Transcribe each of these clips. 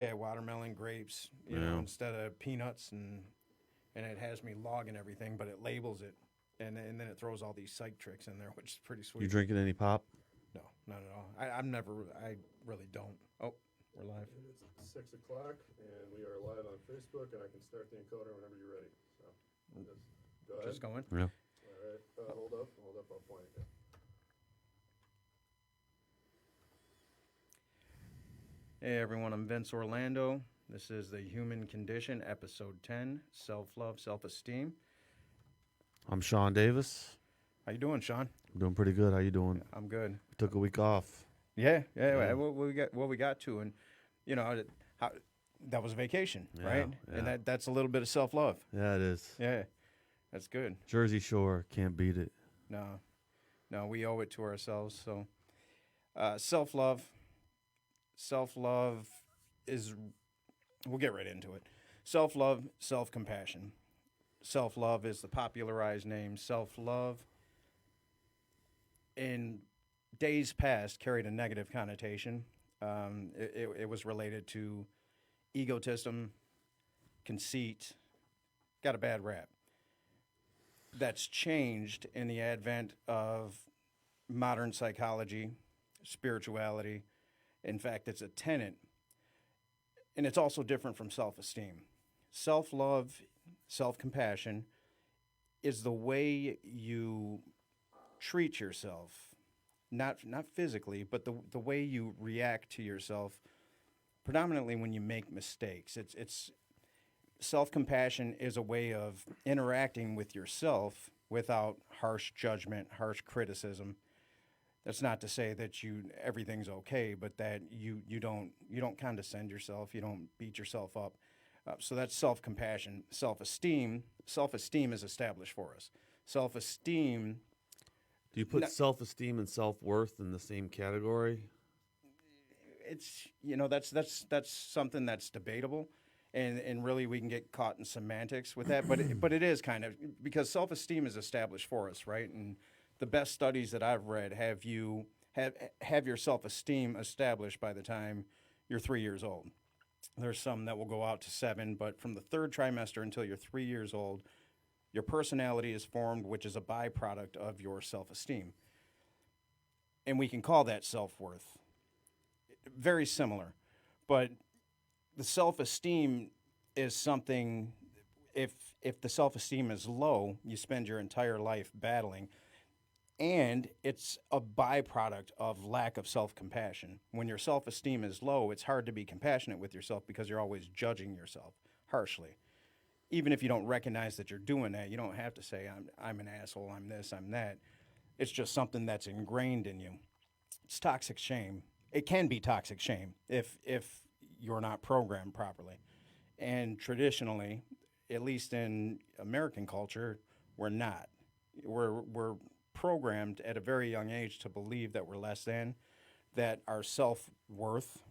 Yeah, watermelon, grapes, Yeah. instead of peanuts, and it has me logging everything, but it labels it, and then it throws all these psych tricks in there, which is pretty You sweet. drinking any pop? No, not at all. I'm never. I really don't. Oh, we're live. It's 6 o'clock, and we are live on Facebook, and I can start the encoder whenever you're ready. So, just go ahead. Just going. Yeah. All right, hold up, I'll point it. Hey everyone, I'm Vince Orlando. This is the Human Condition, Episode 10, Self-Love, Self-Esteem. I'm Sean Davis. How you doing, Sean? I'm doing pretty good. How you doing? I'm good. Took a week off. Yeah. Yeah. What we got to, and how that was vacation, Yeah, right? yeah. And that's a little bit of self-love. Yeah, it is. Yeah, that's good. Jersey Shore, can't beat it. No, we owe it to ourselves. So, self-love is, we'll get right into it. Self-love, self-compassion. Self-love is the popularized name. Self-love in days past carried a negative connotation. It was related to egotism, conceit, got a bad rap. That's changed in the advent of modern psychology, spirituality. In fact, it's a tenet, and it's also different from self-esteem. Self-love, self-compassion is the way you treat yourself, not physically, but the way you react to yourself, predominantly when you make mistakes. It's self-compassion is a way of interacting with yourself without harsh judgment, harsh criticism. That's not to say that everything's okay, but that you don't condescend yourself, you don't beat yourself up. So that's self-compassion. Self-esteem is established for us. Self-esteem, Do you put No. self-esteem and self-worth in the same category? it's that's something that's debatable, and really we can get caught in semantics with that. But it is kind of, because self-esteem is established for us, right? And the best studies that I've read have your self-esteem established by the time you're 3 years old. There's some that will go out to 7, but from the third trimester until you're 3 years old, your personality is formed, which is a byproduct of your self-esteem. And we can call that self-worth. Very similar. But the self-esteem is something, if the self-esteem is low, you spend your entire life battling. And it's a byproduct of lack of self-compassion. When your self-esteem is low, it's hard to be compassionate with yourself because you're always judging yourself harshly. Even if you don't recognize that you're doing that, you don't have to say, I'm an asshole, I'm this, I'm that. It's just something that's ingrained in you. It's toxic shame. It can be toxic shame if you're not programmed properly. And traditionally, at least in American culture, we're not. We're programmed at a very young age to believe that we're less than, that our self worth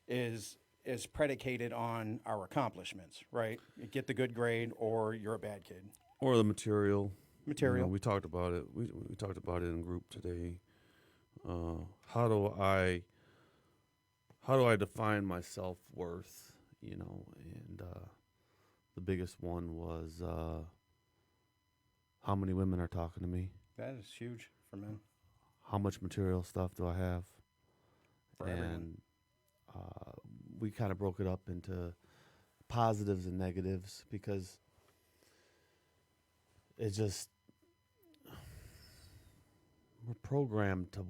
is predicated on our accomplishments, right? You get the good grade or you're a bad kid. Or the material? Material. We talked about it. We talked about it in group today. How do I define my self-worth? And the biggest one was how many women are talking to me? That is huge for men. How much material stuff do I have? For everyone. And we kind of broke it up into positives and negatives because it's just we're programmed to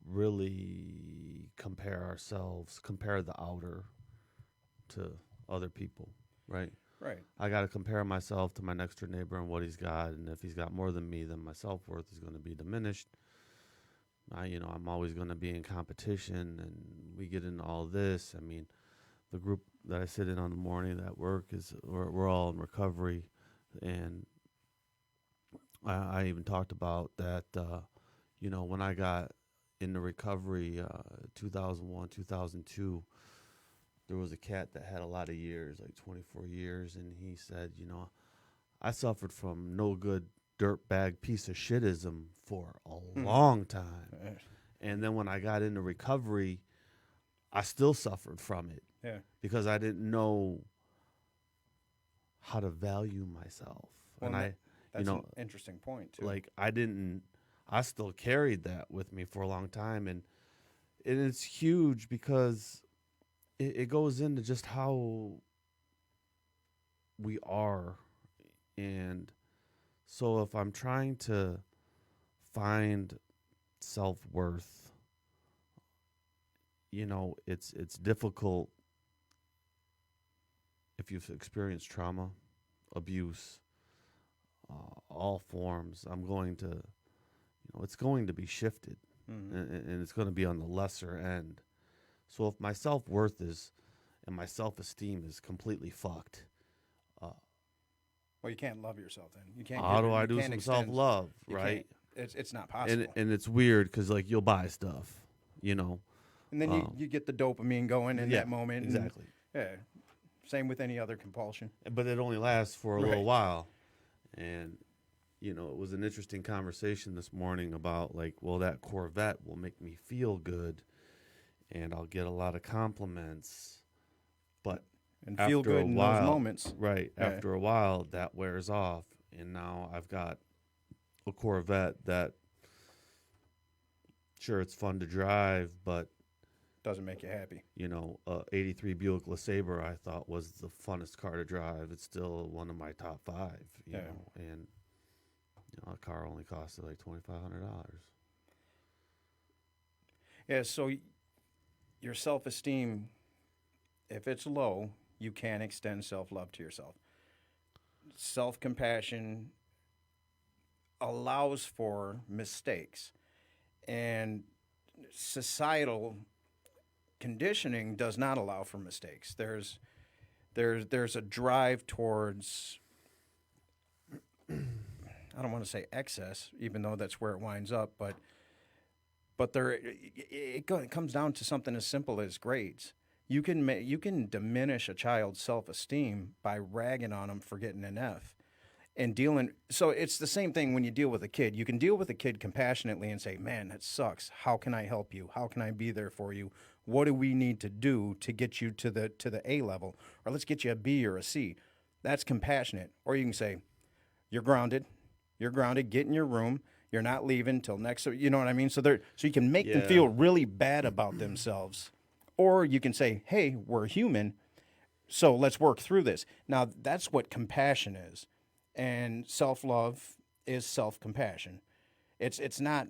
really compare the outer to other people, right? Right. I got to compare myself to my next door neighbor and what he's got, and if he's got more than me, then my self-worth is going to be diminished. I'm always going to be in competition, and we get into all this. I mean, the group that I sit in on the morning at work we're all in recovery, and I even talked about that. When I got into recovery, 2001, 2002, there was a cat that had a lot of years, like 24 years, and he said, I suffered from no good dirtbag piece of shitism for a long time. And then when I got into recovery, I still suffered from it Yeah. because I didn't know how to value myself. Well, And that's know, an interesting point too. like I still carried that with me for a long time. And it's huge because it goes into just how we are. And so if I'm trying to find self-worth, it's difficult if you've experienced trauma, abuse, all forms. It's going to be shifted, and it's going to be on the lesser end. So if my self-worth and my self-esteem is completely fucked, Well, you can't love yourself then. You can't. how do I you do can't some extend- self-love, you right? It's not possible. And it's weird because like you'll buy stuff, And then you get the dopamine going in that moment. and- exactly. yeah. Same with any other compulsion. But it only lasts for a little Right. while. And, it was an interesting conversation this morning about like, well, that Corvette will make me feel good and I'll get a lot of compliments. But And feel after good a in while, those moments. right, Yeah. after a while, that wears off. And now I've got a Corvette that, sure, it's fun to drive, but Doesn't make you happy. 83 Buick LeSabre I thought was the funnest car to drive. It's still one of my top 5, Yeah. and a car only costed like $2,500. Yeah, so your self-esteem, if it's low, you can't extend self-love to yourself. Self-compassion allows for mistakes, and societal conditioning does not allow for mistakes. There's a drive towards, I don't want to say excess, even though that's where it winds up, but it comes down to something as simple as grades. You can diminish a child's self-esteem by ragging on them for getting an F. And so it's the same thing when you deal with a kid. You can deal with a kid compassionately and say, man, that sucks. How can I help you? How can I be there for you? What do we need to do to get you to the A level? Or let's get you a B or a C. That's compassionate. Or you can say, you're grounded. You're grounded. Get in your room. You're not leaving till next. You know what I mean? So you can make them Yeah. feel really bad about themselves. Or you can say, hey, we're human, so let's work through this. Now, that's what compassion is. And self-love is self-compassion. It's not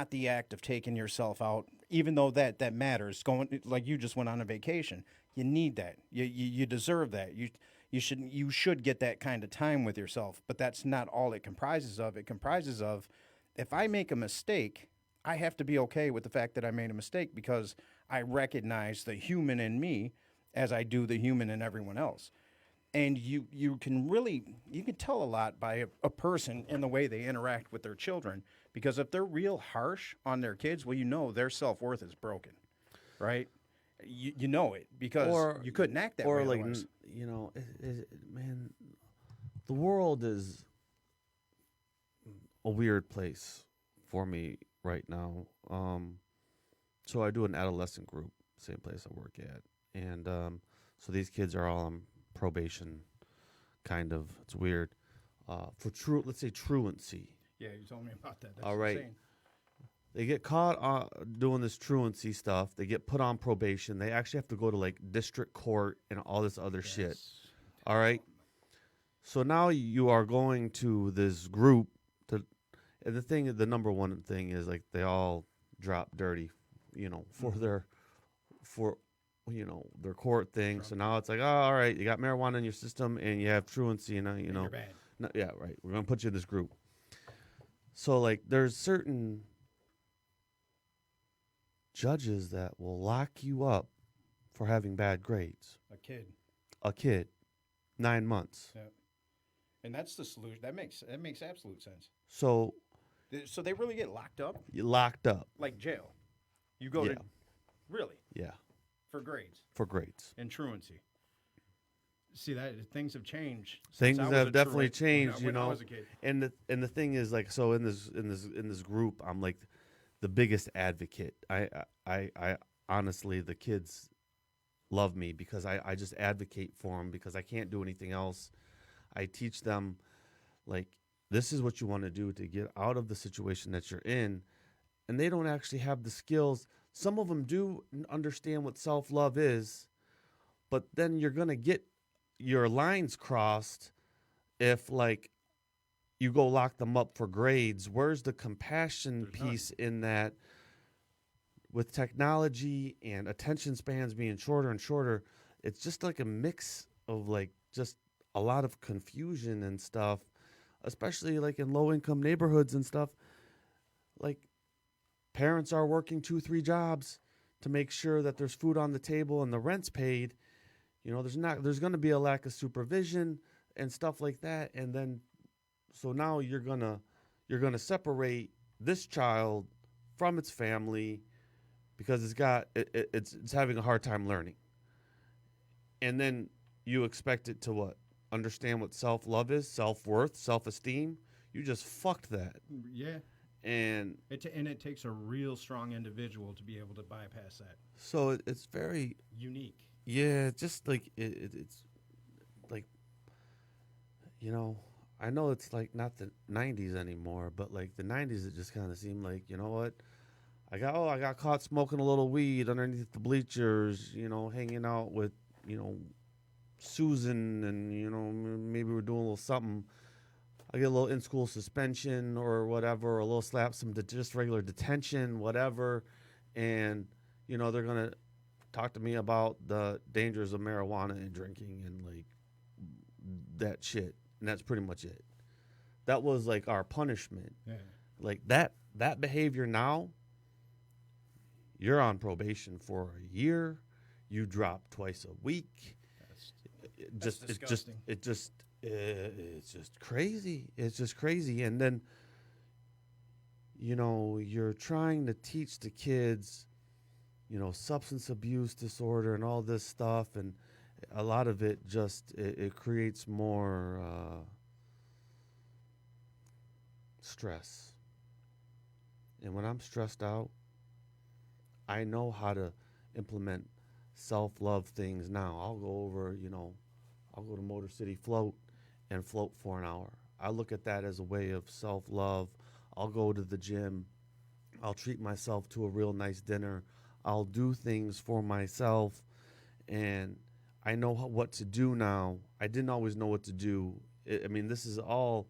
the act of taking yourself out, even though that matters. Going like you just went on a vacation. You need that. You deserve that. You should get that kind of time with yourself. But that's not all it comprises of. It comprises of, if I make a mistake, I have to be okay with the fact that I made a mistake because I recognize the human in me as I do the human in everyone else. And you can tell a lot by a person in the way they interact with their children, because if they're real harsh on their kids, well, their self-worth is broken, right? You know it because you couldn't act that way. Or like, otherwise. man, the world is a weird place for me right now. So I do an adolescent group, same place I work at, and so these kids are all on probation, kind of. It's weird. For let's say truancy. Yeah, you told me about that. That's All right. insane. They get caught doing this truancy stuff. They get put on probation. They actually have to go to like district court and all this other shit. All right. So now you are going to this group and the number one thing is like they all drop dirty, for their court thing. So now it's like, oh, all right, you got marijuana in your system and you have truancy, and You're bad. no, yeah, right. We're gonna put you in this group. So like, there's certain judges that will lock you up for having bad grades. A kid, 9 months. Yeah. And that's the solution. That makes absolute sense. So So they really get locked up you locked up. like jail. You go Yeah. to really Yeah, for grades for grades. and truancy. See that things have changed. since Things I was have a definitely truant changed, when I was a kid. And the thing is, like, so in this group, I'm like the biggest advocate. I honestly, the kids love me because I just advocate for them because I can't do anything else. I teach them, like, this is what you want to do to get out of the situation that you're in. And they don't actually have the skills. Some of them do understand what self love is, but then you're going to get your lines crossed if, like, you go lock them up for grades. Where's the compassion There's none. piece in that? With technology and attention spans being shorter and shorter, it's just like a mix of, like, just a lot of confusion and stuff, especially like in low income neighborhoods and stuff. Like, parents are working 2-3 jobs to make sure that there's food on the table and the rent's paid. There's going to be a lack of supervision and stuff like that. And then, so now you're going to separate this child from its family because it's having a hard time learning. And then you expect it to what? Understand what self-love is, self-worth, self-esteem. You just fucked that. Yeah. And it takes a real strong individual to be able to bypass that. so it's very Unique. yeah, just like it's like, I know it's like not the 90s anymore, but like the 90s it just kind of seemed like, you know what? I got caught smoking a little weed underneath the bleachers, hanging out with, Susan, and maybe we're doing a little something. I get a little in-school suspension or whatever, or a little slap, just regular detention, whatever, and they're gonna talk to me about the dangers of marijuana and drinking and like that shit, and that's pretty much it. That was like our punishment. Yeah. Like that behavior now. You're on probation for a year. You drop twice a week. That's disgusting. It's just crazy. It's just crazy. And then, you're trying to teach the kids, substance abuse disorder and all this stuff. And a lot of it just, it creates more stress. And when I'm stressed out, I know how to implement self-love things now. I'll go to Motor City Float and float for an hour. I look at that as a way of self-love. I'll go to the gym. I'll treat myself to a real nice dinner. I'll do things for myself, and I know what to do now. I didn't always know what to do. This is all,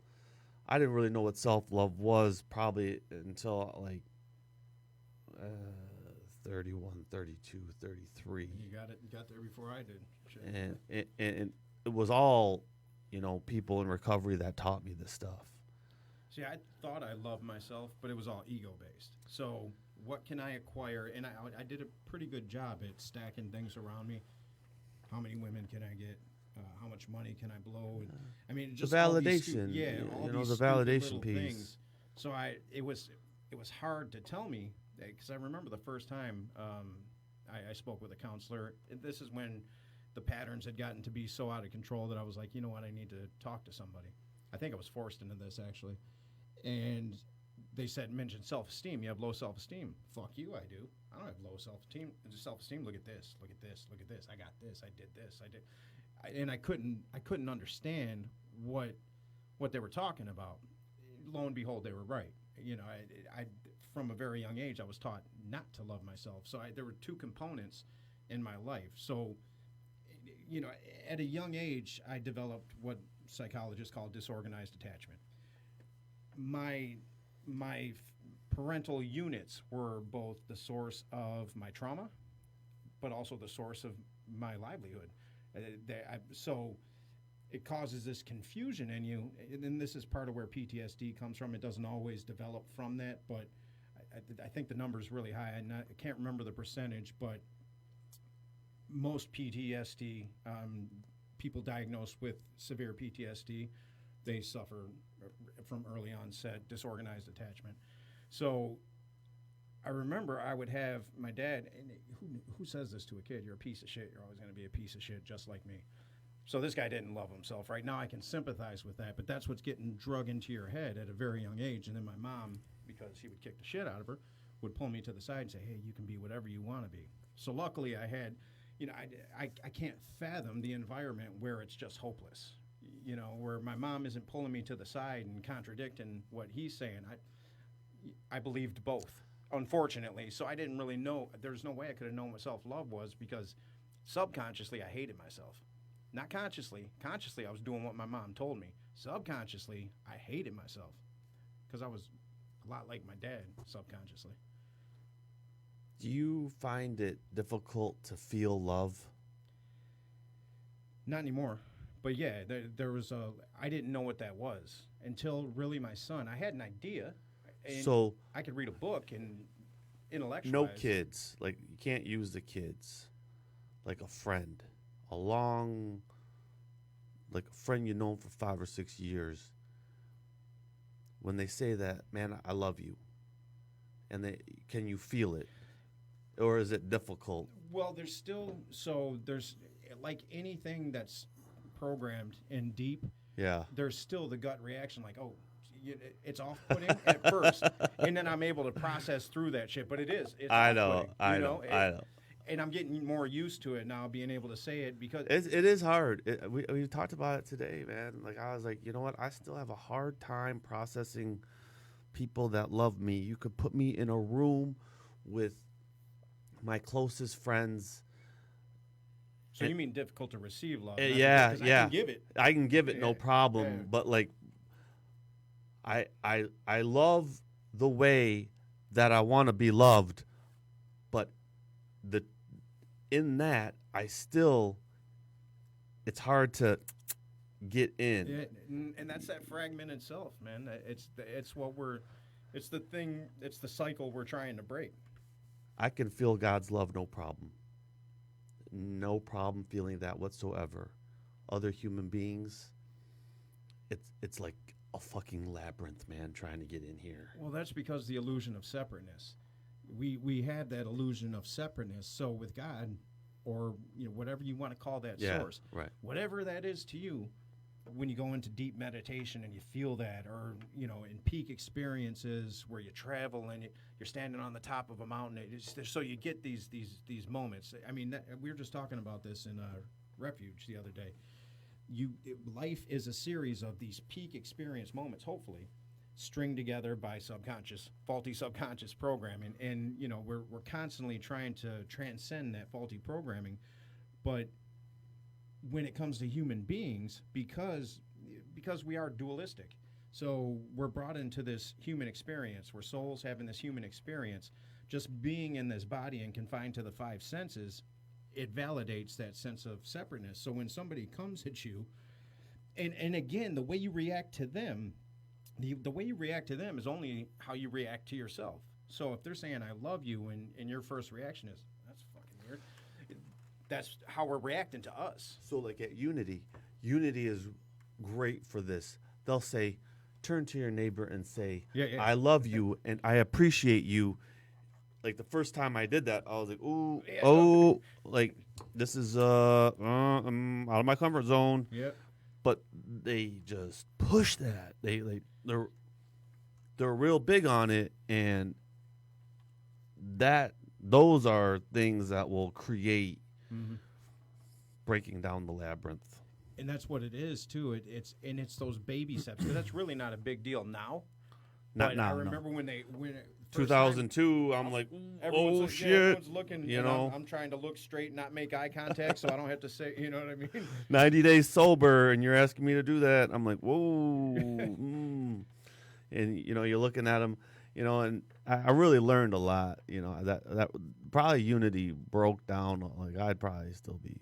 I didn't really know what self-love was probably until like 31, 32, 33. You got there before I did. Shit. And it was all, people in recovery that taught me this stuff. See, I thought I loved myself, but it was all ego-based. So what can I acquire? And I did a pretty good job at stacking things around me. How many women can I get? How much money can I blow? And, just the all these validation. all the these validation little piece. things. So it was hard to tell me, because I remember the first time I spoke with a counselor. This is when the patterns had gotten to be so out of control that I was like, you know what, I need to talk to somebody. I think I was forced into this, actually. And they mention self-esteem. You have low self-esteem. Fuck you, I do. I don't have low self-esteem. Look at this. Look at this. Look at this. I got this. I did this. And I couldn't understand what they were talking about. Lo and behold, they were right. I from a very young age, I was taught not to love myself. So there were two components in my life. So, at a young age, I developed what psychologists call disorganized attachment. My parental units were both the source of my trauma, but also the source of my livelihood. So it causes this confusion in you, and this is part of where PTSD comes from. It doesn't always develop from that, but I think the number is really high. I can't remember the percentage, but most PTSD, people diagnosed with severe PTSD, they suffer from early onset disorganized attachment. So I remember I would have my dad, and who says this to a kid? You're a piece of shit. You're always going to be a piece of shit just like me. So this guy didn't love himself. Right now I can sympathize with that, but that's what's getting drug into your head at a very young age. And then my mom, because he would kick the shit out of her, would pull me to the side and say, hey, you can be whatever you want to be. So luckily I had, I can't fathom the environment where it's just hopeless. Where my mom isn't pulling me to the side and contradicting what he's saying. I believed both, unfortunately. So I didn't really know. There's no way I could have known what self-love was because subconsciously I hated myself. Not consciously. Consciously I was doing what my mom told me. Subconsciously I hated myself because I was a lot like my dad subconsciously. Do you find it difficult to feel love? Not anymore. But yeah, there was I didn't know what that was until really my son. I had an idea. And So I could read a book and intellectualize. no kids. Like, you can't use the kids. Like a friend. Like a friend you've known for 5 or 6 years. When they say that, man, I love you. And can you feel it? Or is it difficult? Well, there's like anything that's programmed and deep, Yeah. there's still the gut reaction like, oh, it's off-putting at first, and then I'm able to process through that shit. But it's I know. And I'm getting more used to it now, being able to say it because It is hard. We talked about it today, man. Like, I was like, you know what? I still have a hard time processing people that love me. You could put me in a room with my closest friends. So you mean difficult to receive love? Yeah. I can give it. I can give it, no problem. Yeah. But like, I love the way that I want to be loved, but in that it's hard to get in. Yeah, and that's that fragmented self, man. It's the cycle we're trying to break. I can feel God's love, no problem. No problem feeling that whatsoever. Other human beings, it's like a fucking labyrinth, man, trying to get in here. Well, that's because the illusion of separateness. We had that illusion of separateness. So with God, or whatever you want to call that source, right. Whatever that is to you, when you go into deep meditation and you feel that, or in peak experiences where you travel and you're standing on the top of a mountain, so you get these moments. I mean, we were just talking about this in Refuge the other day. Life is a series of these peak experience moments, hopefully stringed together by faulty subconscious programming, and we're constantly trying to transcend that faulty programming. But when it comes to human beings, because we are dualistic, so we're brought into this human experience. We're souls having this human experience. Just being in this body and confined to the 5 senses, it validates that sense of separateness. So when somebody comes at you, and again, the way you react to them, the way you react to them is only how you react to yourself. So if they're saying I love you, and your first reaction is, that's fucking weird, that's how we're reacting to us. So like at Unity is great for this. They'll say, turn to your neighbor and say, Yeah. I love you and I appreciate you. Like the first time I did that, I was like, ooh, Yeah. like this is I'm out of my comfort zone. Yep. But they just push that. They're real big on it, and those are things that will create breaking down the labyrinth. And that's what it is too. It's those baby steps, because that's really not a big deal now. Not now. I remember when 2002, I'm like, oh shit, everyone's looking. you and know. I'm trying to look straight, not make eye contact, so I don't have to say. You know what I mean? 90 days sober, and you're asking me to do that. I'm like, whoa. And you're looking at them, and I really learned a lot. That probably Unity broke down. Like, I'd probably still be,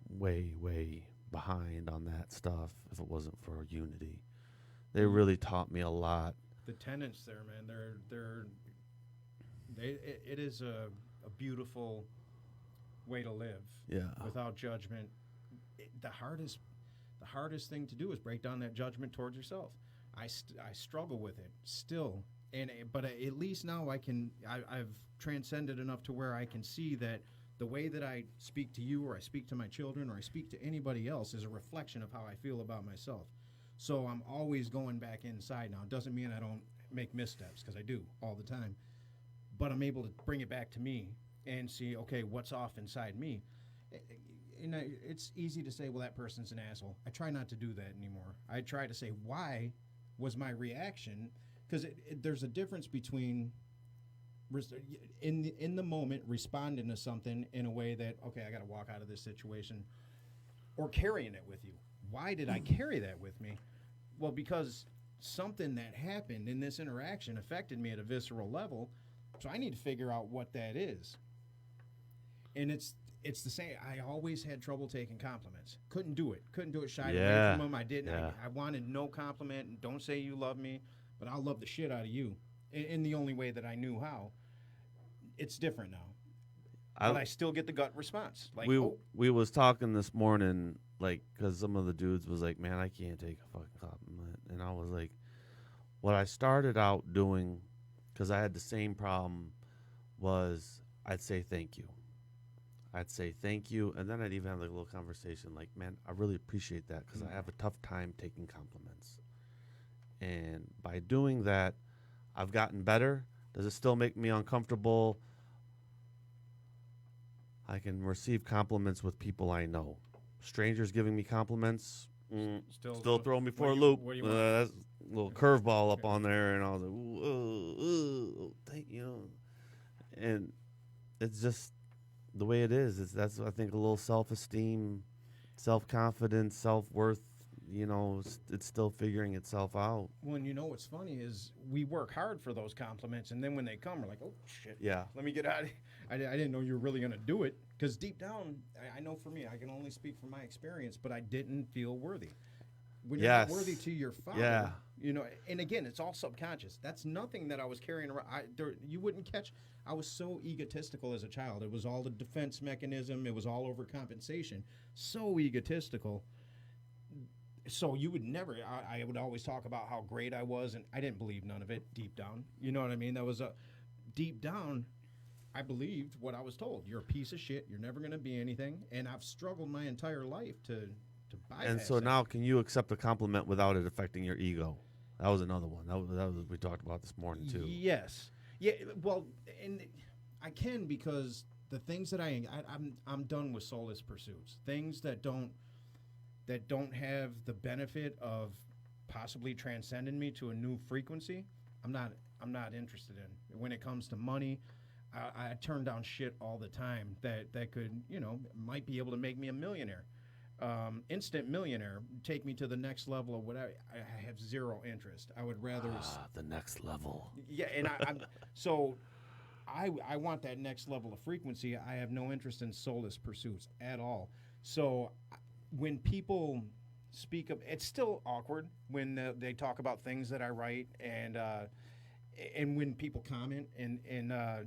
way, way behind on that stuff if it wasn't for Unity. They really taught me a lot. The tenets there, man, it is a beautiful way to live. Yeah. Without judgment. The hardest thing to do is break down that judgment towards yourself. I struggle with it still, but at least now I've transcended enough to where I can see that the way that I speak to you, or I speak to my children, or I speak to anybody else, is a reflection of how I feel about myself. So I'm always going back inside now. It doesn't mean I don't make missteps, because I do all the time. but I'm able to bring it back to me and see, okay, what's off inside me. And it's easy to say, well, that person's an asshole. I try not to do that anymore. I try to say, why was my reaction? Because there's a difference between in the moment responding to something in a way that, okay, I got to walk out of this situation, or carrying it with you. Why did I carry that with me? Well, because something that happened in this interaction affected me at a visceral level, so I need to figure out what that is. And it's the same. I always had trouble taking compliments. Couldn't do it. Shied away from them. I didn't. Yeah. I wanted no compliment. And don't say you love me, but I'll love the shit out of you in the only way that I knew how. It's different now. But I still get the gut response. Like, we was talking this morning, like, because some of the dudes was like, man, I can't take a fucking compliment. And I was like, what I started out doing, because I had the same problem, was I'd say thank you. And then I'd even have like a little conversation like, man, I really appreciate that because I have a tough time taking compliments. And by doing that, I've gotten better. Does it still make me uncomfortable? I can receive compliments with people I know. Strangers giving me compliments, still throw me for a loop. What do you want? That's a little curveball up on there, and I was like, whoa, thank you. And it's just the way it is. That's, I think, a little self-esteem, self-confidence, self-worth. It's still figuring itself out. Well, and what's funny is we work hard for those compliments, and then when they come, we're like, oh, shit. Yeah. Let me get out of here. I didn't know you were really going to do it. Because deep down, I know for me, I can only speak from my experience, but I didn't feel worthy. When you're not worthy to your father, and again, it's all subconscious. That's nothing that I was carrying around. You wouldn't catch. I was so egotistical as a child. It was all the defense mechanism. It was all overcompensation. So egotistical. So you would never, I would always talk about how great I was, and I didn't believe none of it deep down. You know what I mean? That was deep down, I believed what I was told. You're a piece of shit. You're never going to be anything. And I've struggled my entire life to bypass And so that. now, can you accept a compliment without it affecting your ego? That was another one. That was we talked about this morning too. Yes. Yeah. Well, and I can, because the things that I'm done with soulless pursuits. Things that don't have the benefit of possibly transcending me to a new frequency. I'm not interested in. When it comes to money, I turn down shit all the time that could, might be able to make me a millionaire. Instant millionaire, take me to the next level of whatever. I have zero interest. I would rather the next level. Yeah, and I want that next level of frequency. I have no interest in soulless pursuits at all. So when people speak of, it's still awkward when they talk about things that I write, and when people comment, and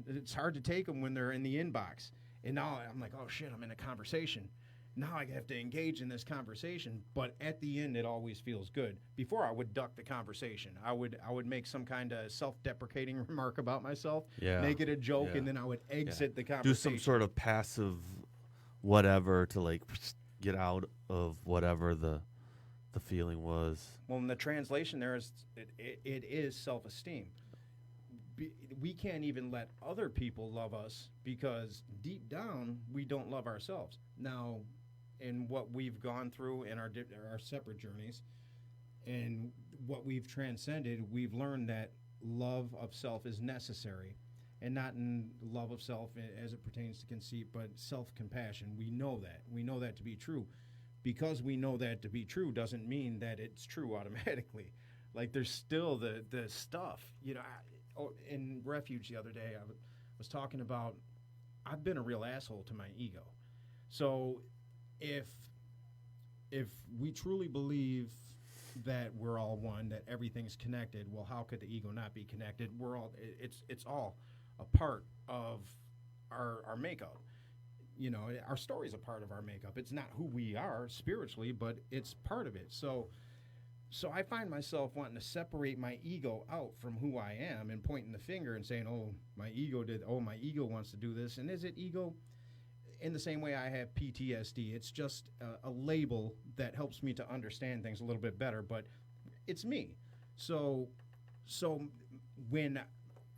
it's hard to take them when they're in the inbox. And now I'm like, oh shit, I'm in a conversation. Now I have to engage in this conversation, but at the end, it always feels good. Before, I would duck the conversation. I would make some kind of self-deprecating remark about myself, make it a joke, and then I would exit the conversation. Do some sort of passive whatever to like get out of whatever the feeling was. Well, in the translation there is, it is self-esteem. We can't even let other people love us because deep down, we don't love ourselves. Now, in what we've gone through in our separate journeys and what we've transcended, we've learned that love of self is necessary, and not in love of self as it pertains to conceit, but self-compassion. We know that. We know that to be true. Because we know that to be true doesn't mean that it's true automatically. Like, there's still the stuff. In Refuge the other day, I was talking about, I've been a real asshole to my ego. So if we truly believe that we're all one, that everything's connected, well, how could the ego not be connected? It's all a part of our makeup. Our story is a part of our makeup. It's not who we are spiritually, but it's part of it. So I find myself wanting to separate my ego out from who I am and pointing the finger and saying, oh, my ego wants to do this. And is it ego? In the same way I have PTSD, it's just a label that helps me to understand things a little bit better, but it's me. So when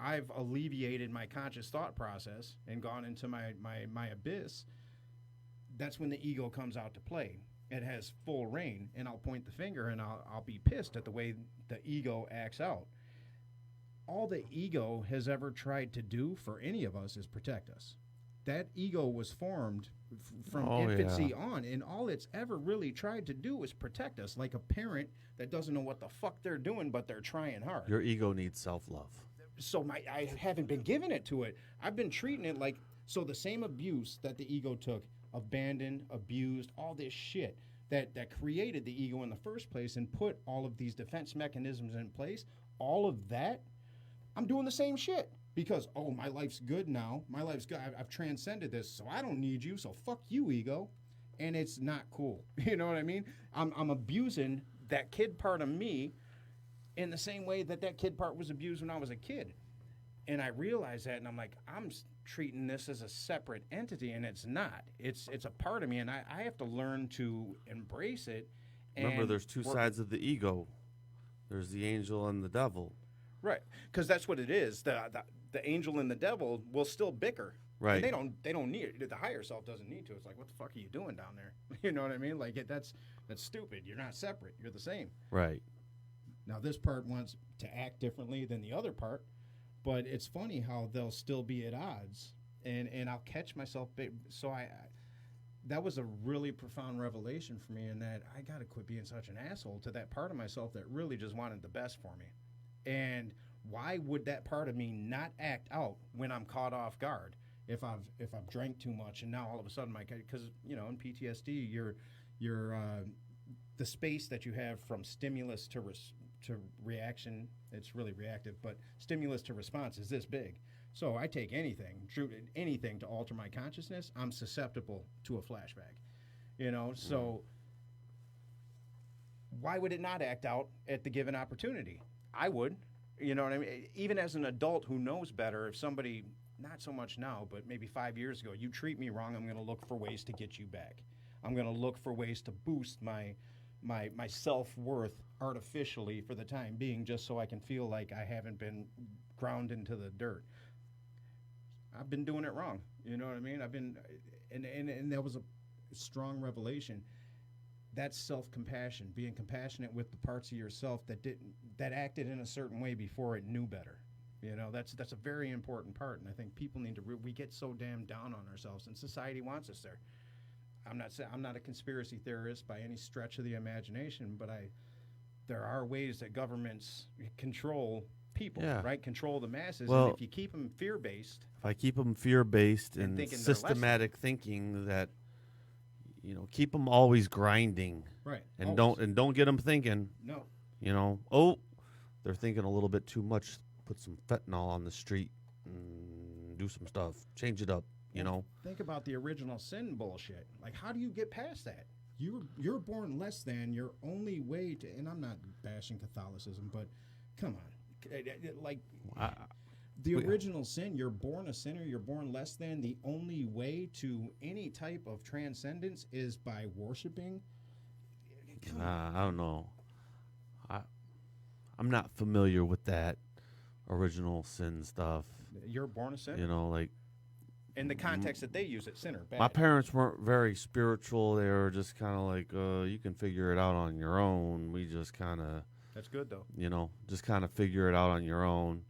I've alleviated my conscious thought process and gone into my abyss, that's when the ego comes out to play. It has full reign, and I'll point the finger and I'll be pissed at the way the ego acts out. All the ego has ever tried to do for any of us is protect us. That ego was formed from infancy on, and all it's ever really tried to do is protect us, like a parent that doesn't know what the fuck they're doing, but they're trying hard. Your ego needs self-love. So I haven't been giving it to it. I've been treating it like, so the same abuse that the ego took, abandoned, abused, all this shit that created the ego in the first place and put all of these defense mechanisms in place, all of that, I'm doing the same shit. Because, oh, my life's good now. My life's good. I've transcended this, so I don't need you, so fuck you, ego. And it's not cool. You know what I mean? I'm abusing that kid part of me in the same way that kid part was abused when I was a kid. And I realized that, and I'm like, I'm treating this as a separate entity, and it's not. It's a part of me, and I have to learn to embrace it. And Remember, there's two sides of the ego. There's the angel and the devil. Right, because that's what it is. The angel and the devil will still bicker. Right. And they don't need it. The higher self doesn't need to. It's like, what the fuck are you doing down there? You know what I mean? Like that's stupid. You're not separate. You're the same. Right. Now this part wants to act differently than the other part, but it's funny how they'll still be at odds. And I'll catch myself. So that was a really profound revelation for me, in that I got to quit being such an asshole to that part of myself that really just wanted the best for me. And why would that part of me not act out when I'm caught off guard? If I've drank too much and now all of a sudden because in PTSD you're the space that you have from stimulus to reaction, it's really reactive, but stimulus to response is this big. So I take anything to alter my consciousness, I'm susceptible to a flashback. So why would it not act out at the given opportunity? I would, you know what I mean? Even as an adult who knows better, if somebody, not so much now, but maybe 5 years ago, you treat me wrong, I'm going to look for ways to get you back. I'm going to look for ways to boost my self-worth artificially for the time being, just so I can feel like I haven't been ground into the dirt. I've been doing it wrong. You know what I mean? And that was a strong revelation. That's self-compassion, being compassionate with the parts of yourself that acted in a certain way before it knew better. That's a very important part, and I think people need to. We get so damn down on ourselves, and society wants us there. I'm not a conspiracy theorist by any stretch of the imagination, but there are ways that governments control people, right? Control the masses, well, and if you keep them fear-based. If I keep them fear-based and systematic less, thinking that. Keep them always grinding, right? And always. don't get them thinking. No. They're thinking a little bit too much. Put some fentanyl on the street and do some stuff. Change it up. Think about the original sin bullshit. Like, how do you get past that? You're born less than. Your only way to, and I'm not bashing Catholicism, but come on, the original sin, you're born a sinner, you're born less than. The only way to any type of transcendence is by worshiping. I don't know. I'm not familiar with that original sin stuff. You're born a sinner? In the context that they use it, sinner, bad. My parents weren't very spiritual. They were just kind of like, you can figure it out on your own. We just kind of... That's good, though. Just kind of figure it out on your own.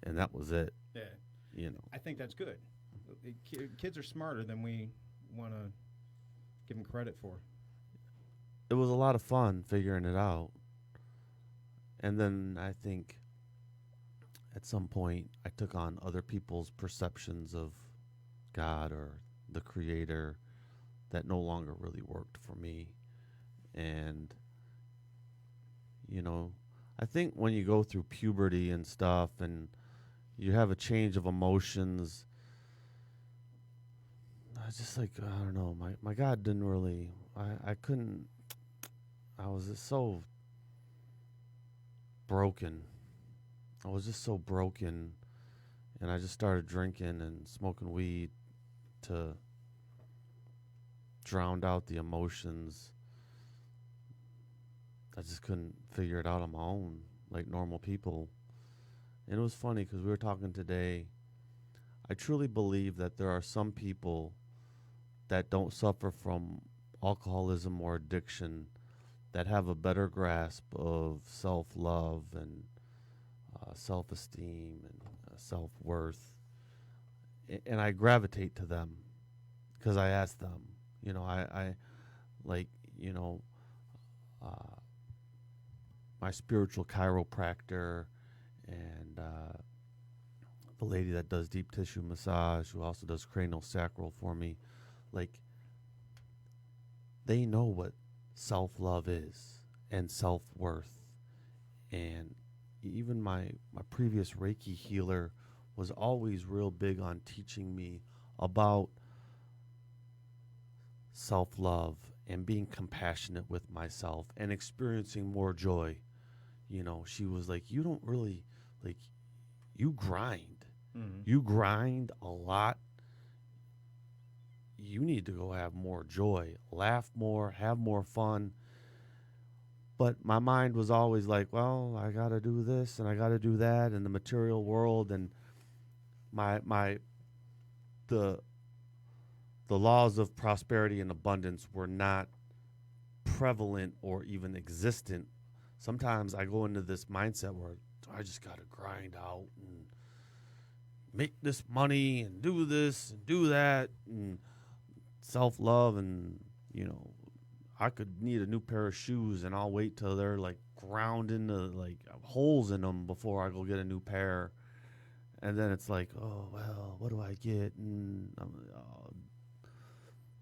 And that was it. Yeah. I think that's good. Kids are smarter than we want to give them credit for. It was a lot of fun figuring it out. And then I think at some point I took on other people's perceptions of God or the Creator that no longer really worked for me. And, I think when you go through puberty and stuff and you have a change of emotions, I was just like, I don't know, my God didn't really, I couldn't, I was just so broken. I was just so broken, and I just started drinking and smoking weed to drown out the emotions. I just couldn't figure it out on my own, like normal people. And it was funny because we were talking today. I truly believe that there are some people that don't suffer from alcoholism or addiction that have a better grasp of self-love and self-esteem and self-worth. And I gravitate to them because I ask them. I like, uh, my spiritual chiropractor and the lady that does deep tissue massage, who also does cranial sacral for me, like, they know what self-love is and self-worth. And even my previous Reiki healer was always real big on teaching me about self-love and being compassionate with myself and experiencing more joy. She was like, you don't really, like, you grind. Mm-hmm. You grind a lot. You need to go have more joy, laugh more, have more fun. But my mind was always like, well, I got to do this and I got to do that in the material world, and the laws of prosperity and abundance were not prevalent or even existent. Sometimes I go into this mindset where I just got to grind out and make this money and do this and do that and self-love, and I could need a new pair of shoes and I'll wait till they're like ground into like holes in them before I go get a new pair. And then it's like, oh, well, what do I get? And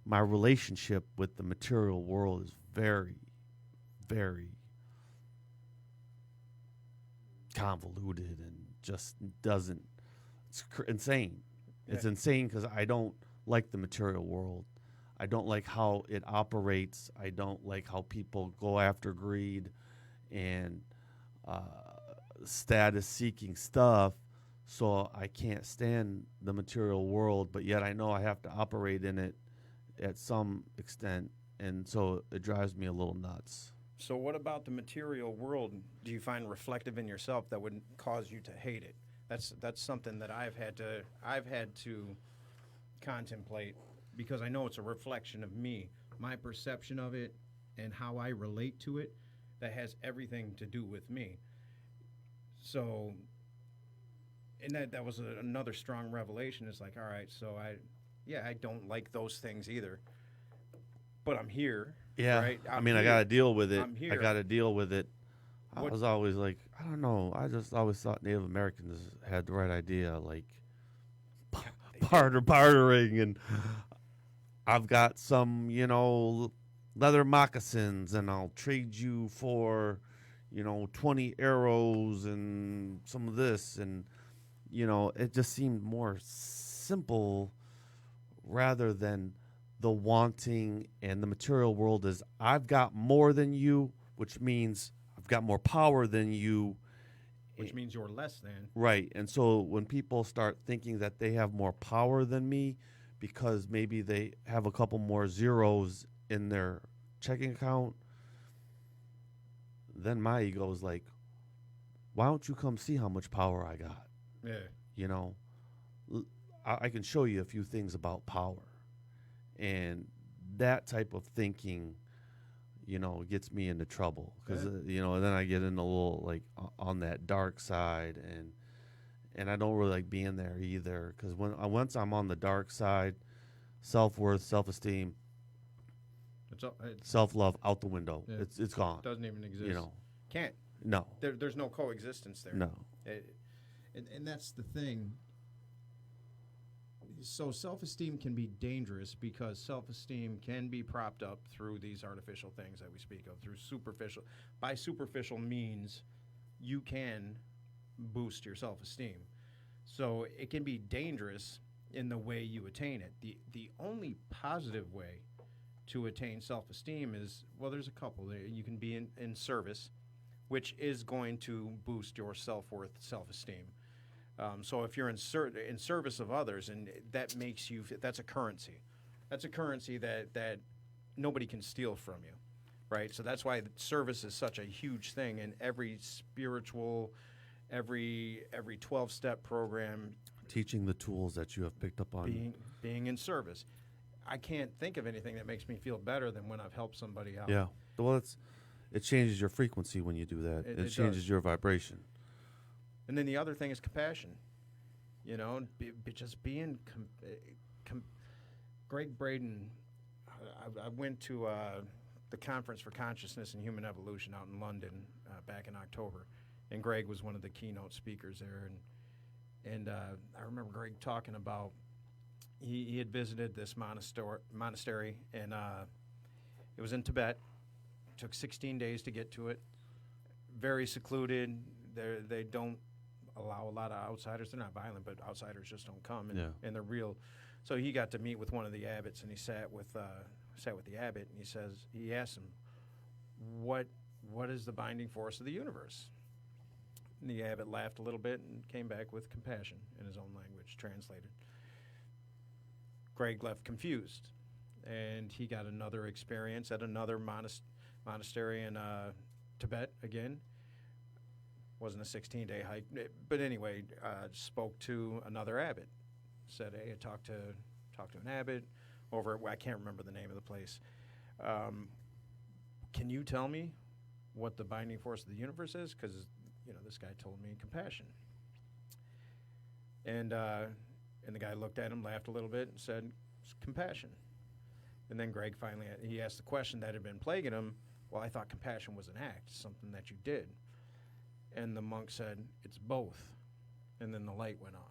my relationship with the material world is very, very convoluted and just doesn't. It's insane. It's insane because I don't like the material world. I don't like how it operates. I don't like how people go after greed and status-seeking stuff. So I can't stand the material world, but yet I know I have to operate in it at some extent, and so it drives me a little nuts. So what about the material world do you find reflective in yourself that would cause you to hate it? That's something that I've had to contemplate, because I know it's a reflection of me, my perception of it, and how I relate to it. That has everything to do with me. So, and that was another strong revelation. It's like, all right, so I don't like those things either, but I'm here. Yeah, right? I mean, I got to deal with it. I'm here. I got to deal with it. I What- was always like, I don't know. I just always thought Native Americans had the right idea, like bartering, and I've got some, leather moccasins, and I'll trade you for, 20 arrows and some of this, and it just seemed more simple rather than the wanting. And the material world is, I've got more than you, which means I've got more power than you. which means you're less than. Right. And so when people start thinking that they have more power than me because maybe they have a couple more zeros in their checking account, then my ego is like, why don't you come see how much power I got? Yeah. I can show you a few things about power. And that type of thinking, gets me into trouble because, then I get in a little like on that dark side, and I don't really like being there either, because once I'm on the dark side, self-worth, self-esteem, It self-love out the window. Yeah. It's gone. doesn't even exist. Can't. No. There's no coexistence there. No. And that's the thing. So self-esteem can be dangerous because self-esteem can be propped up through these artificial things that we speak of, through superficial. By superficial means, you can boost your self-esteem. So it can be dangerous in the way you attain it. The only positive way to attain self-esteem is, well, there's a couple. You can be in service, which is going to boost your self-worth, self-esteem. So if you're in service of others, and that makes you, that's a currency. That's a currency that nobody can steal from you, right? So that's why service is such a huge thing in every spiritual every 12-step program, Teaching the tools that you have picked up on. being in service. I can't think of anything that makes me feel better than when I've helped somebody out. Yeah. Well, it changes your frequency when you do that. It It changes does. your vibration. And then the other thing is compassion. You know, just being. Greg Braden, I went to the Conference for Consciousness and Human Evolution out in London back in October, and Greg was one of the keynote speakers there. And I remember Greg talking about he had visited this monastery, and it was in Tibet. Took 16 days to get to it. Very secluded. They don't allow a lot of outsiders. They're not violent, but outsiders just don't come, and they're real. So he got to meet with one of the abbots, and he sat with the abbot, and he asked him, what is the binding force of the universe? And the abbot laughed a little bit and came back with compassion in his own language, translated. Greg left confused, and he got another experience at another monastery in Tibet again. Wasn't a 16-day hike, but anyway, spoke to another abbot. Said, hey, I talked to an abbot over at, I can't remember the name of the place. Can you tell me what the binding force of the universe is? Because, this guy told me compassion. And the guy looked at him, laughed a little bit, and said, it's compassion. And then Greg finally, he asked the question that had been plaguing him, well, I thought compassion was an act, something that you did. And the monk said, it's both. And then the light went off.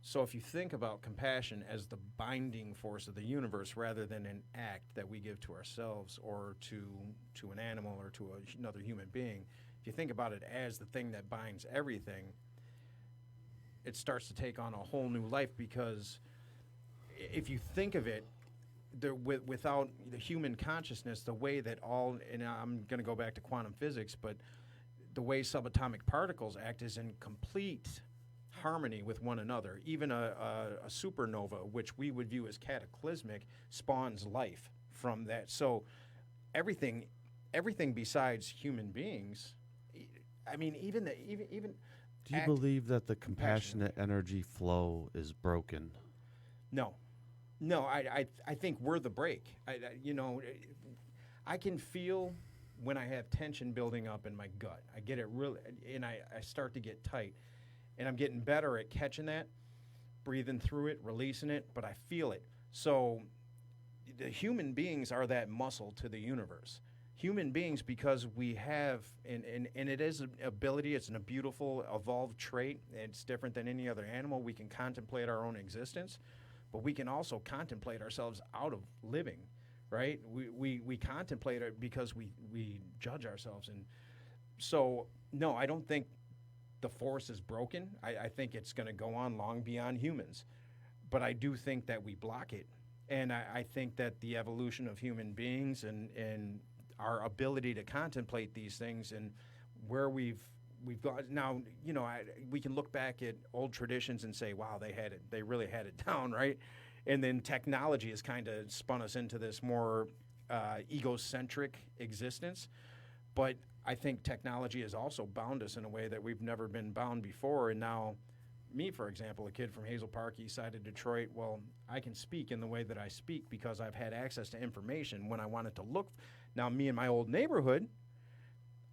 So if you think about compassion as the binding force of the universe rather than an act that we give to ourselves or to an animal or to another human being, if you think about it as the thing that binds everything, it starts to take on a whole new life, because if you think of it, without the human consciousness, the way that and I'm going to go back to quantum physics, but the way subatomic particles act is in complete harmony with one another. Even a supernova, which we would view as cataclysmic, spawns life from that. So everything besides human beings, I mean, even Do you believe that the compassionate energy flow is broken? No, I think we're the break. I can feel when I have tension building up in my gut. I get it really, and I start to get tight. And I'm getting better at catching that, breathing through it, releasing it, but I feel it. So the human beings are that muscle to the universe. Human beings, because we have, and it is an ability, it's a beautiful, evolved trait. It's different than any other animal. We can contemplate our own existence, but we can also contemplate ourselves out of living, right? We contemplate it because we judge ourselves. And so, no, I don't think the force is broken. I think it's going to go on long beyond humans. But I do think that we block it. And I think that the evolution of human beings and our ability to contemplate these things and where we've gone now, we can look back at old traditions and say, wow, they really had it down, right? And then technology has kind of spun us into this more egocentric existence. But I think technology has also bound us in a way that we've never been bound before. And now, me, for example, a kid from Hazel Park, east side of Detroit, well, I can speak in the way that I speak because I've had access to information when I wanted to look. Now, me in my old neighborhood,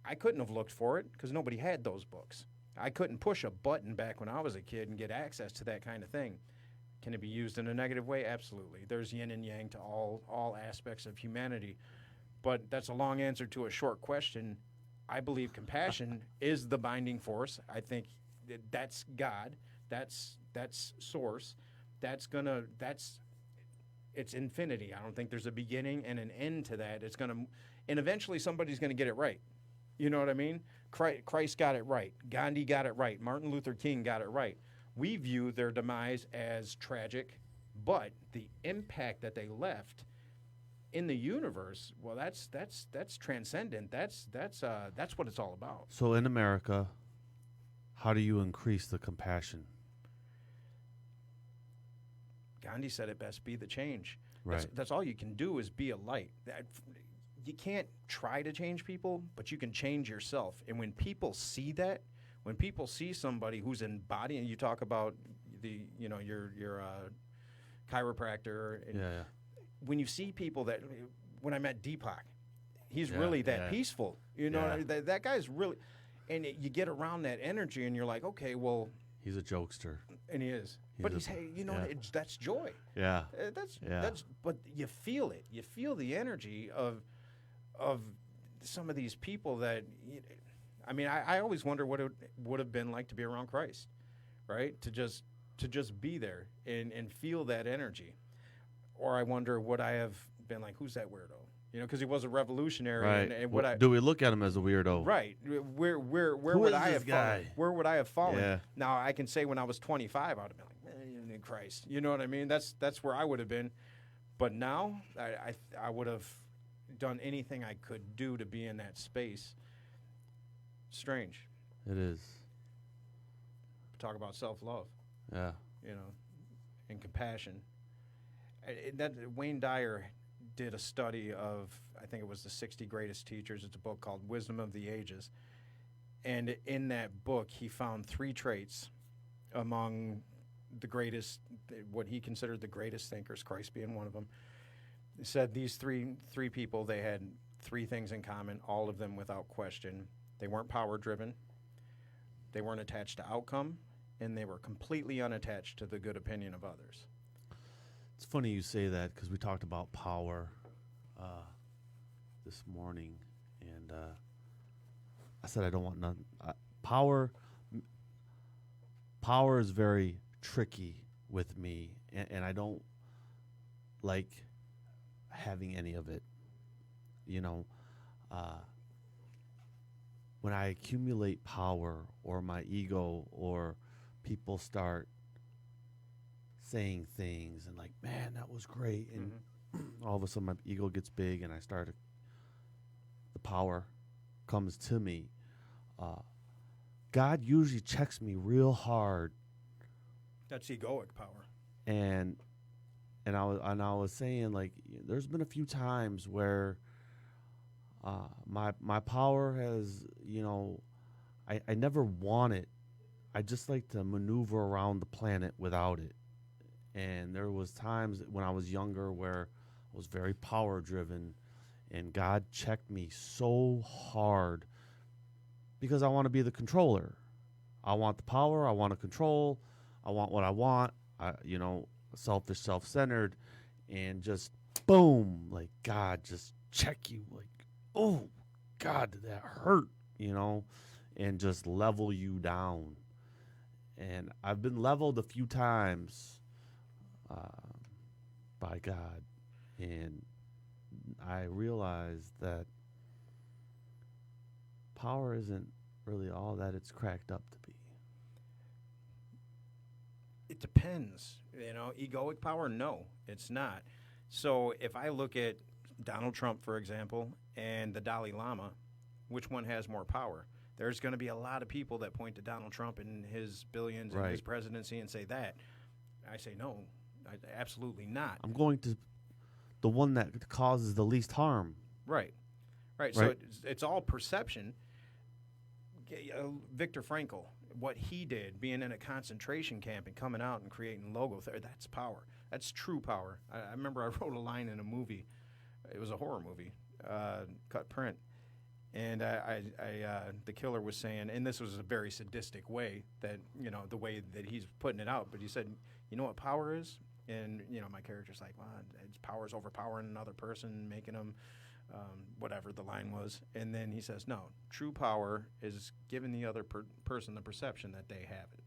I couldn't have looked for it because nobody had those books. I couldn't push a button back when I was a kid and get access to that kind of thing. Can it be used in a negative way? Absolutely. There's yin and yang to all aspects of humanity. But that's a long answer to a short question. I believe compassion is the binding force. I think that's God. That's source. It's infinity. I don't think there's a beginning and an end to that. And eventually somebody's gonna get it right. You know what I mean? Christ got it right. Gandhi got it right. Martin Luther King got it right. We view their demise as tragic, but the impact that they left in the universe, well, that's transcendent. That's what it's all about. So in America, how do you increase the compassion? Gandhi said it best: be the change. Right. That's all you can do is be a light. You can't try to change people, but you can change yourself. And when people see that, when people see somebody who's embodying, you talk about your chiropractor, and Yeah. when you see people that, when I met Deepak, he's Yeah, really that yeah. peaceful. You know, Yeah. that guy's really, and you get around that energy, and you're like, okay, well, He's a jokester. and he is, He's but a- he's, hey, yeah. that's joy. Yeah. That's, but you feel it. You feel the energy of some of these people that, I mean, I always wonder what it would have been like to be around Christ, right? To just be there and feel that energy. Or I wonder, would I have been like, who's that weirdo? You know, because he was a revolutionary. Right. And would I, Do we look at him as a weirdo? right. Where Who would is I this have guy? fallen? Where would I have fallen? Yeah. Now, I can say when I was 25, I would have been like, in Christ. You know what I mean? That's where I would have been. But now, I would have done anything I could do to be in that space. Strange. It is. Talk about self-love, Yeah. you know, and compassion. That Wayne Dyer did a study of, I think it was the 60 Greatest Teachers. It's a book called Wisdom of the Ages. And in that book, he found 3 traits among the greatest, what he considered the greatest thinkers, Christ being one of them. He said these three people, they had 3 things in common, all of them without question. They weren't power-driven, they weren't attached to outcome, and they were completely unattached to the good opinion of others. It's funny you say that because we talked about power this morning, and I said I don't want none. Power is very tricky with me, and I don't like having any of it. You know, when I accumulate power or my ego or people start saying things and like, man, that was great, and all of a sudden my ego gets big and the power comes to me. God usually checks me real hard, That's egoic power. and I was saying, like, there's been a few times where my power has, I never want it. I just like to maneuver around the planet without it. And there was times when I was younger where I was very power driven, and God checked me so hard because I want to be the controller. I want the power. I want to control. I want what I want. Selfish, self-centered, and just boom, like God just check you, like, oh God, did that hurt, and just level you down. And I've been leveled a few times by God, and I realized that power isn't really all that it's cracked up to be. It depends. Egoic power, no, it's not. So if I look at Donald Trump, for example, and the Dalai Lama, which one has more power? There's going to be a lot of people that point to Donald Trump and his billions and his presidency and say that. I say no, absolutely not. I'm going to the one that causes the least harm. Right. So it's all perception. Viktor Frankl, what he did, being in a concentration camp and coming out and creating logo, that's power. That's true power. I remember I wrote a line in a movie. It was a horror movie, cut print. And the killer was saying, and this was a very sadistic way, that, the way that he's putting it out, but he said, you know what power is? And, my character's like, well, it's power's overpowering another person, making them, whatever the line was. And then he says, no, true power is giving the other person the perception that they have it.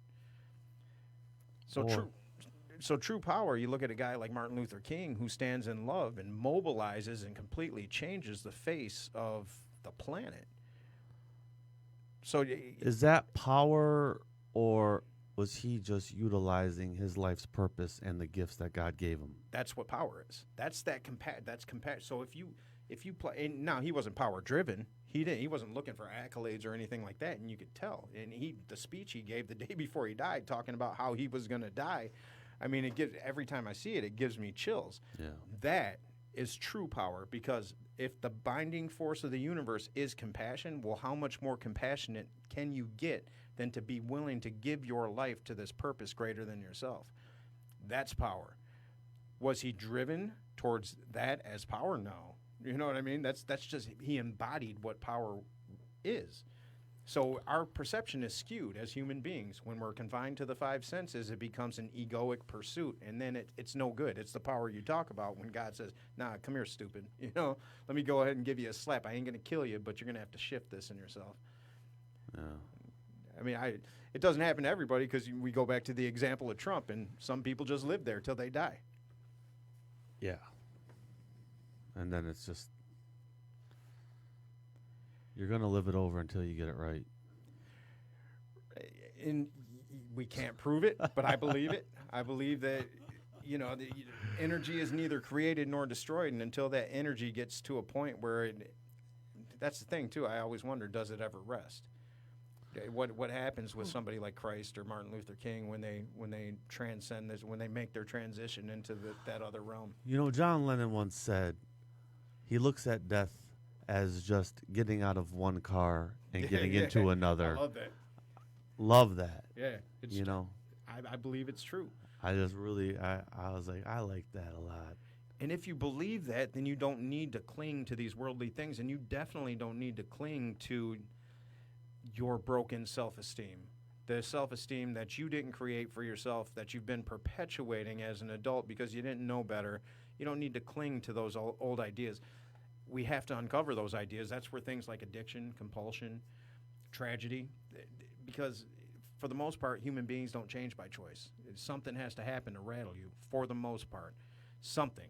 So true power, you look at a guy like Martin Luther King, who stands in love and mobilizes and completely changes the face of the planet. So is that power, or was he just utilizing his life's purpose and the gifts that God gave him? That's what power is. That's compassion. So if you play, and now he wasn't power driven. He wasn't looking for accolades or anything like that, and you could tell. And the speech he gave the day before he died, talking about how he was going to die. I mean, every time I see it, it gives me chills. Yeah. That is true power, because if the binding force of the universe is compassion, well, how much more compassionate can you get than to be willing to give your life to this purpose greater than yourself. That's power. Was he driven towards that as power? No. You know what I mean? That's just, he embodied what power is. So our perception is skewed as human beings. When we're confined to the five senses, it becomes an egoic pursuit, and then it's no good. It's the power you talk about when God says, nah, come here, stupid. You know, let me go ahead and give you a slap. I ain't going to kill you, but you're going to have to shift this in yourself. Yeah. I mean, it doesn't happen to everybody, because we go back to the example of Trump, and some people just live there till they die. Yeah. And then it's just, you're going to live it over until you get it right. And we can't prove it, but I believe it. I believe that, you know, the energy is neither created nor destroyed, and until that energy gets to a point where that's the thing too. I always wonder, does it ever rest? What happens with somebody like Christ or Martin Luther King when they transcend this, when they make their transition into that other realm? You know, John Lennon once said he looks at death as just getting out of one car and getting into another. I love that. Love that. Yeah, it's, you know, I believe it's true. I just really, I was like, I like that a lot. And if you believe that, then you don't need to cling to these worldly things, and you definitely don't need to cling to your broken self-esteem. The self-esteem that you didn't create for yourself, that you've been perpetuating as an adult because you didn't know better. You don't need to cling to those old ideas. We have to uncover those ideas. That's where things like addiction, compulsion, tragedy, because for the most part, human beings don't change by choice. Something has to happen to rattle you, for the most part. Something.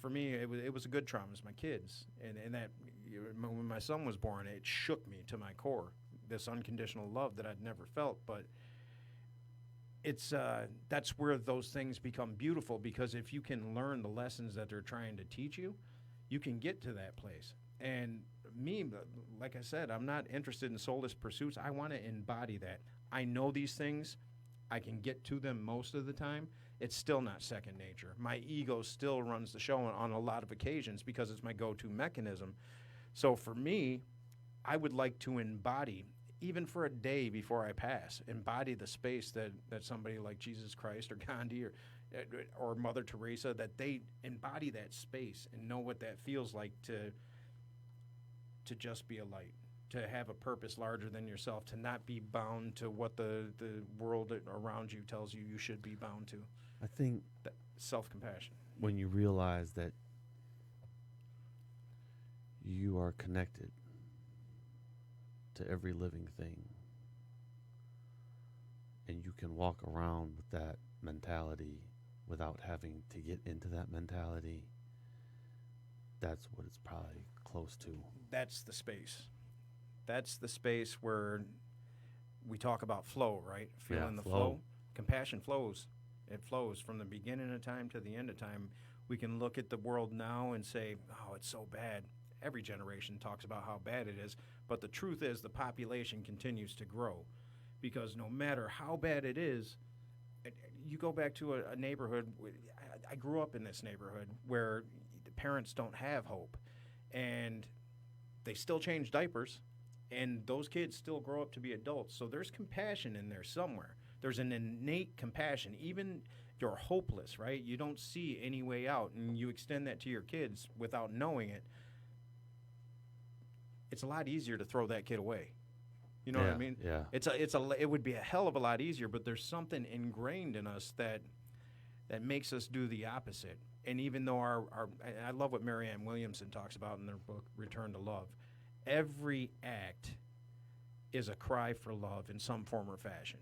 For me, it was a good trauma. It was my kids. And that, when my son was born, it shook me to my core, this unconditional love that I'd never felt. But it's that's where those things become beautiful, because if you can learn the lessons that they're trying to teach you, you can get to that place. And me, like I said, I'm not interested in soulless pursuits. I want to embody that. I know these things. I can get to them most of the time. It's still not second nature. My ego still runs the show on a lot of occasions because it's my go-to mechanism. So for me, I would like to embody, even for a day before I pass, embody the space that somebody like Jesus Christ or Gandhi or Mother Teresa, that they embody that space and know what that feels like to just be a light, to have a purpose larger than yourself, to not be bound to what the world around you tells you should be bound to. I think that self-compassion. When you realize that you are connected to every living thing, and you can walk around with that mentality without having to get into that mentality, that's what it's probably close to. That's the space. That's the space where we talk about flow, right? Feeling the flow. Compassion flows. It flows from the beginning of time to the end of time. We can look at the world now and say, oh, it's so bad. Every generation talks about how bad it is. But the truth is the population continues to grow, because no matter how bad it is, you go back to a neighborhood. I grew up in this neighborhood where the parents don't have hope, and they still change diapers, and those kids still grow up to be adults. So there's compassion in there somewhere. There's an innate compassion. Even if you're hopeless, right? You don't see any way out, and you extend that to your kids without knowing it. It's a lot easier to throw that kid away. You know what I mean? Yeah. It would be a hell of a lot easier, but there's something ingrained in us that makes us do the opposite. And even though I love what Marianne Williamson talks about in their book, Return to Love. Every act is a cry for love in some form or fashion.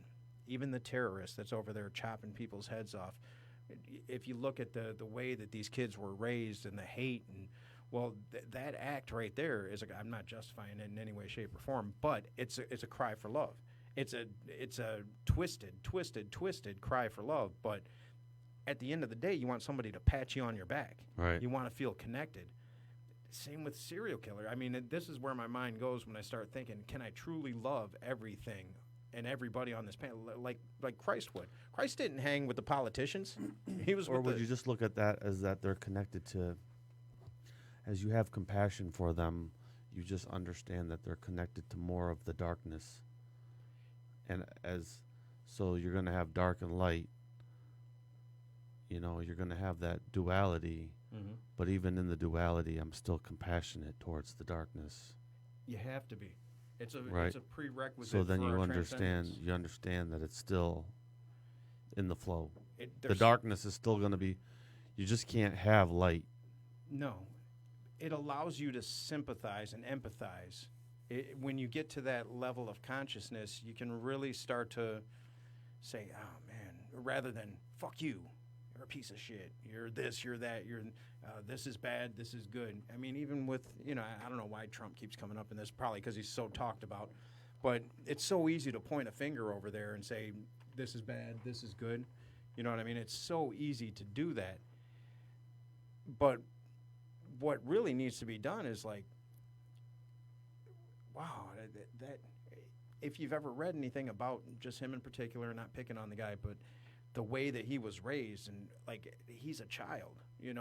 Even the terrorist that's over there chopping people's heads off. If you look at the way that these kids were raised and the hate, and that act right there is I'm not justifying it in any way, shape, or form, but it's a cry for love. It's a twisted cry for love. But at the end of the day, you want somebody to pat you on your back. Right. You want to feel connected. Same with serial killer. I mean, this is where my mind goes when I start thinking, can I truly love everything and everybody on this planet like Christ would? Christ didn't hang with the politicians. He was. Or would you just look at that as that they're connected to? As you have compassion for them, you just understand that they're connected to more of the darkness, And so you're going to have dark and light. You know, you're going to have that duality. Mm-hmm. But even in the duality, I'm still compassionate towards the darkness. You have to be. It's a Right. it's a prerequisite. So then for you our understand. transcendence. You understand that it's still in the flow. The There's- darkness is still going to be. You just can't have light. No, it allows you to sympathize and empathize. When you get to that level of consciousness, you can really start to say, "Oh man," rather than "fuck you." You're a piece of shit. You're this. You're that. You're this is bad. This is good. I mean, even with I don't know why Trump keeps coming up in this. Probably because he's so talked about. But it's so easy to point a finger over there and say this is bad. This is good. You know what I mean? It's so easy to do that. But what really needs to be done is like, wow, that if you've ever read anything about just him in particular, not picking on the guy, but the way that he was raised, and like he's a child,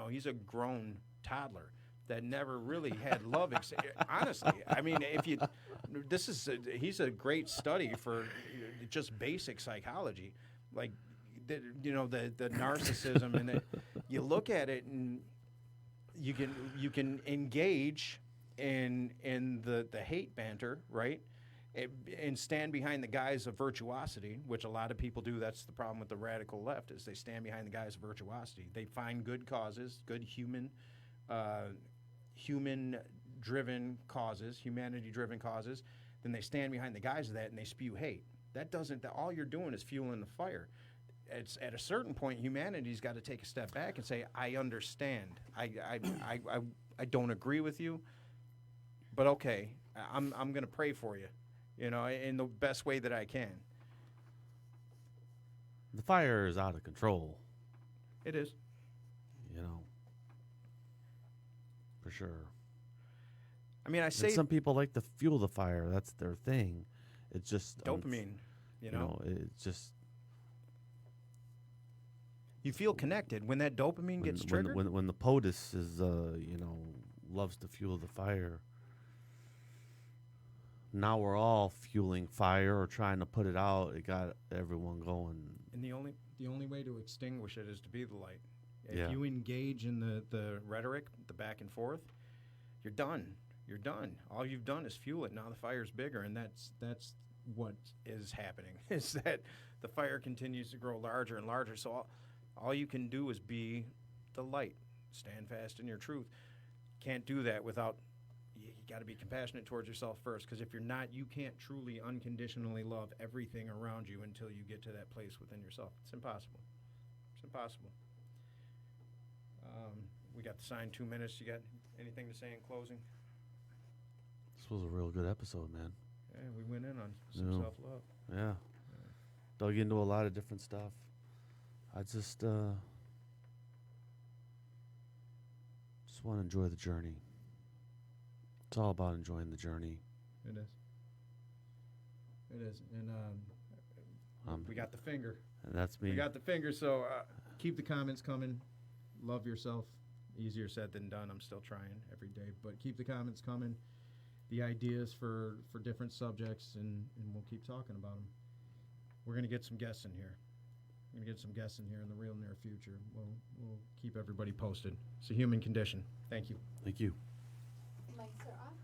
he's a grown toddler that never really had love. Honestly, I mean, he's a great study for just basic psychology, like the narcissism, and you look at it and you can engage in the hate banter, right? And stand behind the guise of virtuosity, which a lot of people do. That's the problem with the radical left, is they stand behind the guise of virtuosity. They find good causes, good human-driven causes, humanity-driven causes. Then they stand behind the guise of that, and they spew hate. All you're doing is fueling the fire. It's at a certain point, humanity's got to take a step back and say, I understand. I don't agree with you, but okay, I'm going to pray for you. In the best way that I can. The fire is out of control. It is. For sure. I mean, I say and some people like to fuel the fire. That's their thing. It's just dopamine. It's just. You feel connected when that dopamine gets triggered. When the POTUS is, loves to fuel the fire. Now we're all fueling fire or trying to put it out. It got everyone going. And the only way to extinguish it is to be the light. If Yeah. you engage in the rhetoric, the back and forth, you're done. You're done. All you've done is fuel it. Now the fire's bigger, and that's what is happening. Is that the fire continues to grow larger and larger. So all you can do is be the light. Stand fast in your truth. Can't do that without. You got to be compassionate towards yourself first, because if you're not, you can't truly unconditionally love everything around you until you get to that place within yourself. It's impossible. It's impossible. We got the sign 2 minutes. You got anything to say in closing? This was a real good episode, man. Yeah, we went in on some Yeah. self-love. Yeah. Dug into a lot of different stuff. I just want to enjoy the journey. It's all about enjoying the journey. It is. It is. And we got the finger. And that's me. We got the finger, so keep the comments coming. Love yourself. Easier said than done. I'm still trying every day. But keep the comments coming. The ideas for different subjects, and we'll keep talking about them. We're going to get some guests in here. We're going to get some guests in here in the real near future. We'll keep everybody posted. It's a human condition. Thank you. Thank you. Mics are off.